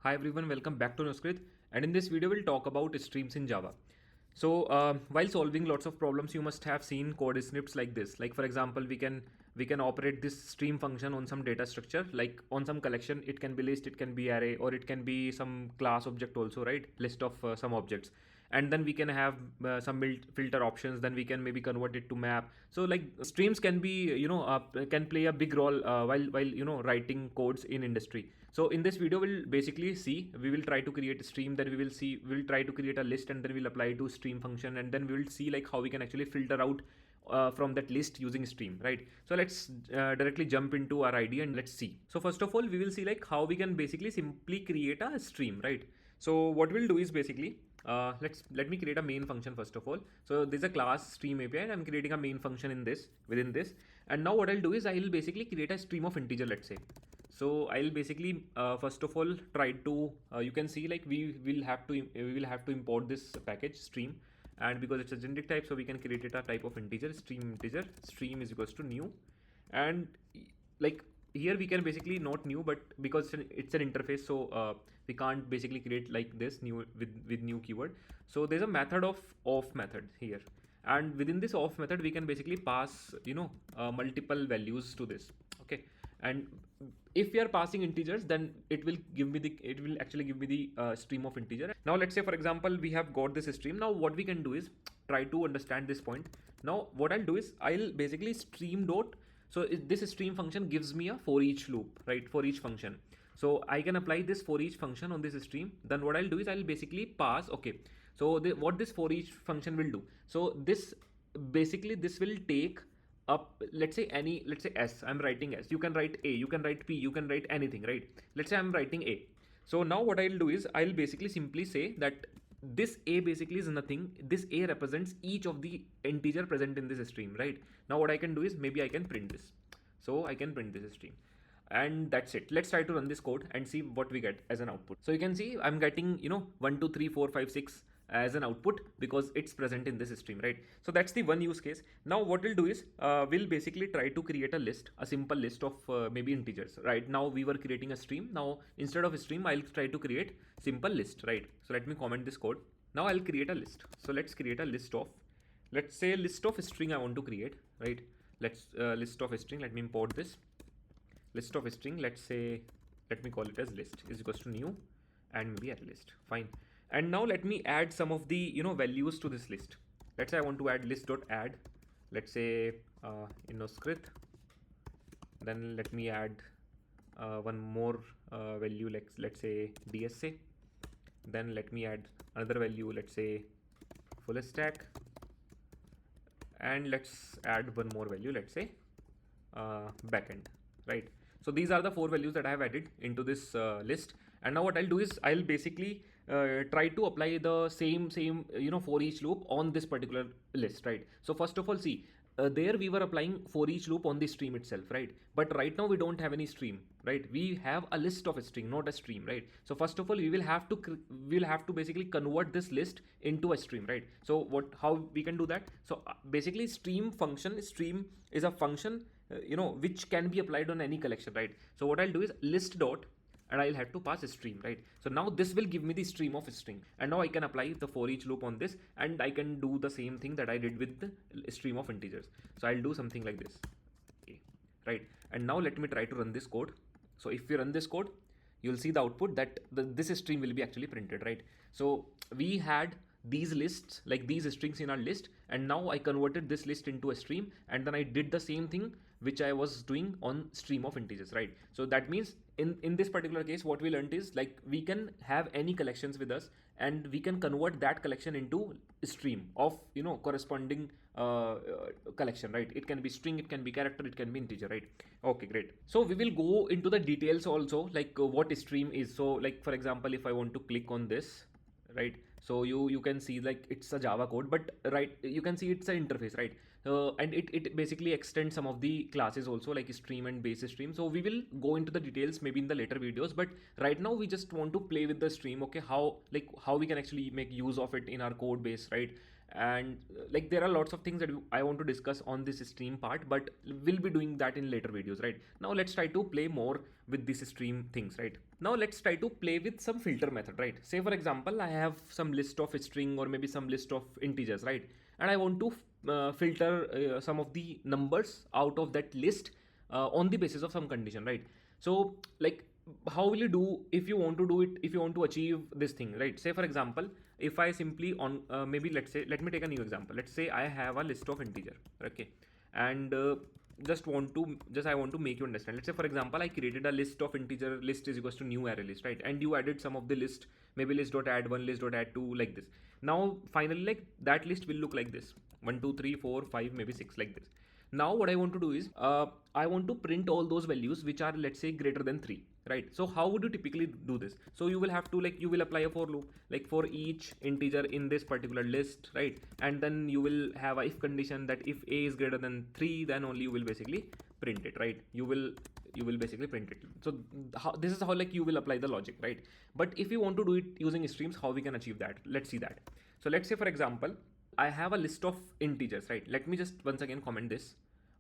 Hi everyone, welcome back to Nuskrit, and in this video we'll talk about streams in Java. So while solving lots of problems, you must have seen code snippets like this. Like for example, we can operate this stream function on some data structure, like on some collection. It can be list, it can be array, or it can be some class object also, right? List of some objects, and then we can have some filter options. Then we can maybe convert it to map. So like streams can be can play a big role while writing codes in industry. So in this video we'll basically see, we will try to create a stream, then we'll try to create a list, and then we'll apply to stream function, and then we will see like how we can actually filter out from that list using stream, right? So let's directly jump into our idea and let's see. So first of all, we will see like how we can basically simply create a stream, right? So what we'll do is basically let me create a main function first of all. So there's a class stream API, and I'm creating a main function within this. And now what I'll do is I'll basically create a stream of integer, let's say. So I'll basically first of all try to you can see like we will have to import this package stream, and because it's a generic type, so we can create it a type of integer. Stream is equals to new, and like here we can basically not new, but because it's an interface, so we can't basically create like this new with new keyword. So there's a method of method here, and within this of method we can basically pass multiple values to this. Okay, and if we are passing integers, then it will actually give me the stream of integer. Now let's say for example we have got this stream. Now what we can do is try to understand this point. Now what I'll do is I'll basically stream dot. So this stream function gives me a for each loop, right, for each function. So I can apply this for each function on this stream. Then what I'll do is I'll basically pass. Okay, so what this for each function will do, so this will take up, let's say S, I'm writing S, you can write A, you can write P, you can write anything, right? Let's say I'm writing A. So now what I'll do is I'll basically simply say that this A basically is nothing. This A represents each of the integer present in this stream, right? Now what I can do is maybe I can print this. So I can print this stream, and that's it. Let's try to run this code and see what we get as an output. So you can see I'm getting 1 2 3 4 5 6 as an output because it's present in this stream, right? So that's the one use case. Now what we'll do is we'll basically try to create a simple list of maybe integers. Right now we were creating a stream. Now instead of a stream, I'll try to create simple list, right? So let me comment this code. Now I'll create a list. So let's create a list of, let's say list of string I want to create, right? Let's list of a string. Let me import this list of a string. Let's say, let me call it as list is equals to new, and maybe array list. Fine. And now let me add some of the values to this list. Let's say I want to add list.add. Let's say script. Then let me add one more value, like let's say DSA. Then let me add another value, let's say full stack. And let's add one more value, let's say backend, right? So these are the 4 values that I have added into this list. And now what I'll do is I'll basically try to apply the same for each loop on this particular list, right? So first of all, see, there we were applying for each loop on the stream itself, right? But right now we don't have any stream, right? We have a list of a string, not a stream, right? So first of all, we'll have to basically convert this list into a stream, right? So how we can do that? So basically stream is a function which can be applied on any collection, right? So what I'll do is list dot, and I'll have to pass a stream, right? So now this will give me the stream of a string, and now I can apply the for each loop on this, and I can do the same thing that I did with the stream of integers. So I'll do something like this, okay, right? And now let me try to run this code. So if we run this code, you'll see the output that this stream will be actually printed, right? So we had these lists, like these strings in our list, and now I converted this list into a stream, and then I did the same thing which I was doing on stream of integers, right? So that means in this particular case, what we learned is like we can have any collections with us, and we can convert that collection into a stream of corresponding collection, right? It can be string, it can be character, it can be integer, right? Okay, great. So we will go into the details also, like what a stream is. So like for example, if I want to click on this, right? So you can see like it's a Java code, but right, you can see it's an interface, right? And it basically extends some of the classes also, like stream and base stream. So we will go into the details maybe in the later videos, but right now we just want to play with the stream. Okay, how we can actually make use of it in our code base, right? And like there are lots of things that I want to discuss on this stream part, but we'll be doing that in later videos, right? Now let's try to play more with this stream things, right? Now let's try to play with some filter method, right? Say for example, I have some list of string or maybe some list of integers, right? And I want to filter some of the numbers out of that list on the basis of some condition, right? So like how will you do if you want to do it, if you want to achieve this thing, right? Say for example, if I simply on maybe let's say, let me take a new example. Let's say I have a list of integer, okay, and I want to make you understand. Let's say for example, I created a list of integer, list is equals to new array list, right? And you added some of the list, maybe list.add1, list.add2, like this. Now finally, like that list will look like this: 1 2 3 4 5 maybe 6, like this. Now what I want to do is I want to print all those values which are, let's say, greater than 3, right? So how would you typically do this? So you will have to, like, you will apply a for loop, like for each integer in this particular list, right? And then you will have a if condition that if a is greater than 3, then only you will basically print it, right? You will basically print it. So this is how like you will apply the logic, right? But if you want to do it using streams, how we can achieve that? Let's see that. So let's say for example, I have a list of integers, right? Let me just once again comment this,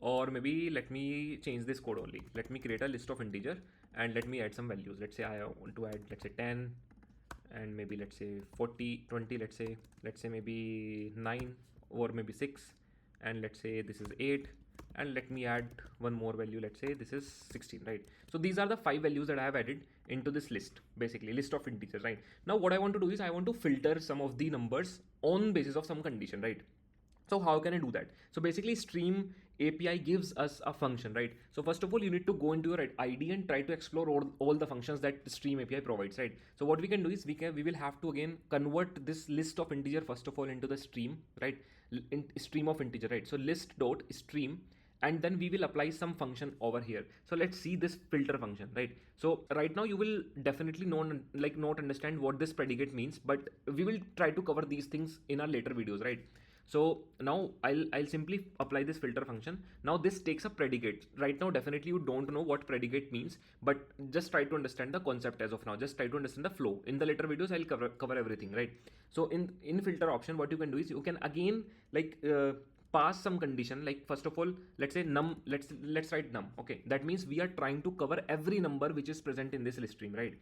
or maybe let me change this code only. Let me create a list of integer and let me add some values. Let's say I want to add, let's say 10, and maybe let's say 40, 20, let's say maybe 9 or maybe 6, and let's say this is 8, and let me add one more value. Let's say this is 16, right? So these are the 5 values that I have added into this list, basically list of integers, right? Now what I want to do is I want to filter some of the numbers on basis of some condition, right? So how can I do that? So basically Stream API gives us a function, right? So first of all, you need to go into your IDE and try to explore all the functions that the Stream API provides, right? So what we can do is we will have to again convert this list of integer first of all into the stream, right? In stream of integer, right? So list.stream, and then we will apply some function over here. So let's see this filter function, right? So right now you will definitely not understand what this predicate means, but we will try to cover these things in our later videos, right? So now I'll simply apply this filter function. Now this takes a predicate. Right now definitely you don't know what predicate means, but just try to understand the concept as of now. Just try to understand the flow. In the later videos I'll cover everything, right? So in filter option, what you can do is you can again pass some condition, like first of all, let's say num, let's write num, okay? That means we are trying to cover every number which is present in this list stream, right?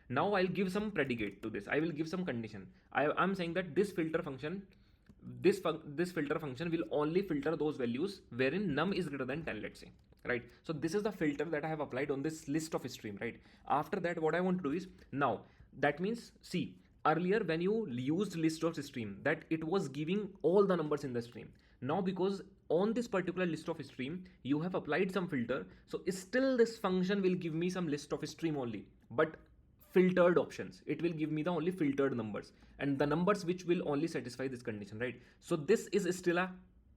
Now I'll give some predicate to this. I will give some condition. I'm saying that this filter function, this filter function will only filter those values wherein num is greater than 10, let's say, right? So this is the filter that I have applied on this list of stream, right? After that, what I want to do is, now that means, see, earlier when you used list of stream, that it was giving all the numbers in the stream. Now because on this particular list of stream you have applied some filter, so still this function will give me some list of stream only, but filtered options. It will give me the only filtered numbers, and the numbers which will only satisfy this condition, right? So this is still a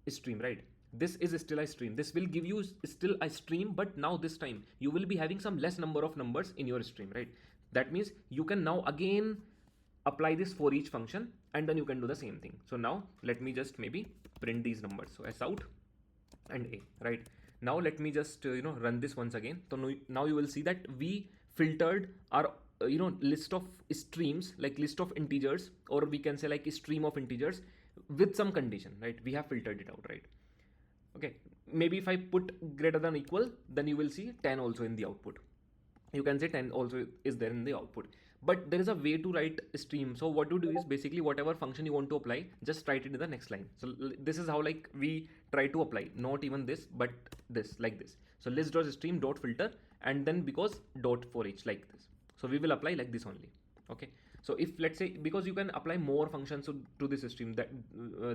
stream, right? This is still a stream. This will give you still a stream, but now this time you will be having some less number of numbers in your stream, right? That means you can now again apply this for each function, and then you can do the same thing. So now let me just maybe print these numbers. So s out and a, right? Now let me just run this once again. So now you will see that we filtered our list of streams, like list of integers, or we can say like a stream of integers with some condition, right? We have filtered it out, right? Okay, maybe if I put greater than equal, then you will see 10 also in the output. You can say 10 also is there in the output, but there is a way to write stream. So what you do is basically whatever function you want to apply, just write it in the next line. So this is how like we try to apply, not even this, but this, like this. So list.stream dot filter, and then because dot for each, like this. So we will apply like this only, okay? So if let's say, because you can apply more functions to this stream, that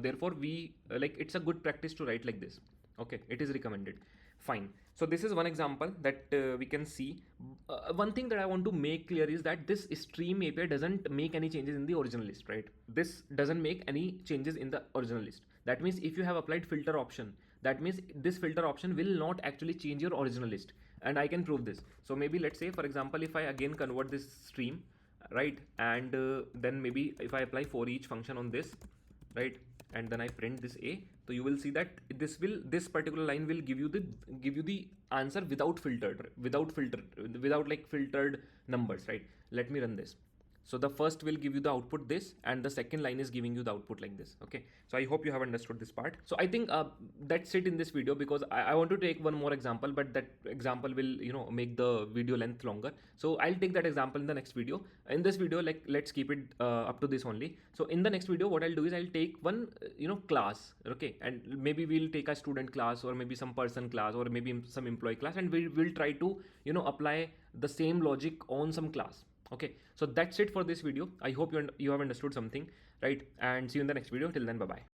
therefore we like, it's a good practice to write like this, okay? It is recommended. Fine. So this is one example that we can see. One thing that I want to make clear is that this stream API doesn't make any changes in the original list, right? This doesn't make any changes in the original list. That means if you have applied filter option, that means this filter option will not actually change your original list. And I can prove this. So maybe let's say, for example, if I again convert this stream, right? And then maybe if I apply for each function on this, right? And then I print this a, so you will see that this particular line will give you the answer without like filtered numbers, right? Let me run this. So the first will give you the output this, and the second line is giving you the output like this. Okay, so I hope you have understood this part. So I think that's it in this video, because I want to take one more example, but that example will make the video length longer. So I'll take that example in the next video. In this video, like, let's keep it up to this only. So in the next video, what I'll do is I'll take one class, okay, and maybe we'll take a student class, or maybe some person class, or maybe some employee class, and we'll try to apply the same logic on some class. Okay, so that's it for this video. I hope you have understood something, right? And see you in the next video. Till then, bye bye.